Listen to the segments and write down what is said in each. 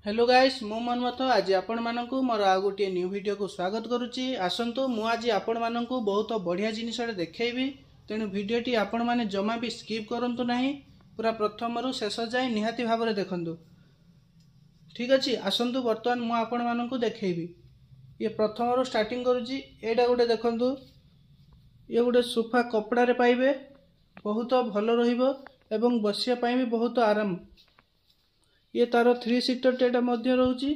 Hello guys मु मनमथ आज आपण मानकु मोर आ गोटे न्यू वीडियो को स्वागत करुच्ची। आसंतु मु आज आपण मानकु बहुत बढ़िया जिनिस देखैबी, तेणु वीडियोटी आपण माने जमा भी स्किप करंतु नहीं, पूरा प्रथम रु शेष जाए निहाती भाव में देखंतु। ठीक अच्छे, आसंतु बर्तमान मु आपण मानकु देखैबी। ये प्रथम रु स्टार्टिंग करुच्ची। एटा गोटे देखंतु, ये गोटे सोफा कपड़ा रे पाइबे, बहुत भल रहिबो एवं बसिया पाई भी बहुत आराम। ये तार 3 सीटर टेटा मध्य रोची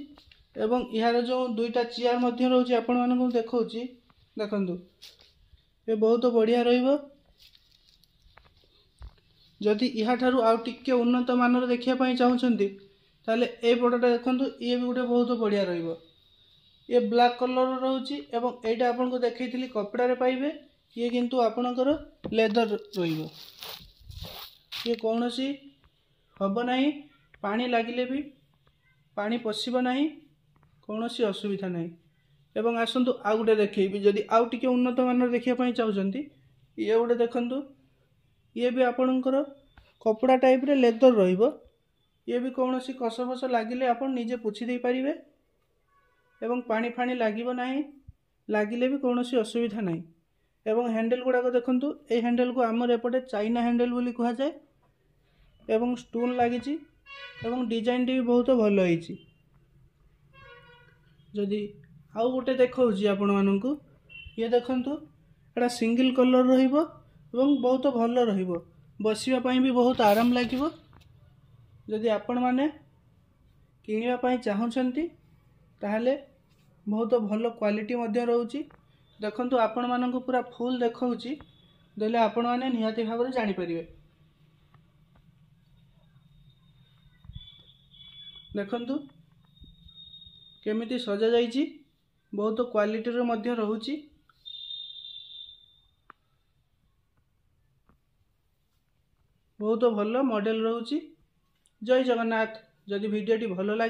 एवं यार जो दुईटा चेयर मध्य रोची आपण मानकु देखौची देखंतु। ये बहुत बढ़िया रहिबो। जदि या ठारू आउ टिके उन्नत मानर देखिया पई चाहुचंती ताले ए पटटा देखंतु, ये भी गोटे बहुत बढ़िया रहिबो। ये ब्लैक कलर रोची एवं एटा आपन को देखैथिली कपड़ा रे पाइबे, ये किंतु आपनकर लेदर रहिबो। ये कोनोसी हबो नाही, पानी लागिले भी पानी पशिबो नाही, कोनोसी असुविधा नाही। एवं आसंतु आ गुटे देखैबी, जदि आउ टिके उन्नत मानर देखिया पई चाहुचंती ये गुटे देखंतु। ये भी आपनकर कपड़ा टाइप रे लेदर रहिबो। ये भी कोनोसी कसबस लागिले आपन निजे पुछि देई परिबे एवं पानी फानी लागिबो नाही, लागिले भी कोनोसी असुविधा नाही। एवं हैंडल गुडा को देखंतु, ए हैंडल को हमर एपटे चाइना हैंडल बोली कहा जाय एवं स्टोन लागिची एवं डिजाइन भी बहुत भल होईची। जदि आउ गोटे देखौची आपण मानकु, ये देखंतु एटा सिंगल कलर रहिबो एवं बहुत भल रहिबो, बसिबा पई भी बहुत आराम लागिबो। जदि आपण माने किनिबा पई चाहुचंती ताहले बहुत भल क्वालिटी मध्य रहउची। देखंतु आपण मानकु पूरा फुल देखौची, देले आपण माने निहाती भाव रे जानि परिबे। देखंतु केमिति सजा जाइची, बहुत क्वालिटी रे मध्य रहउची। बहुत भल मॉडल रहउची। जय जगन्नाथ। जदि वीडियोटी भल लागे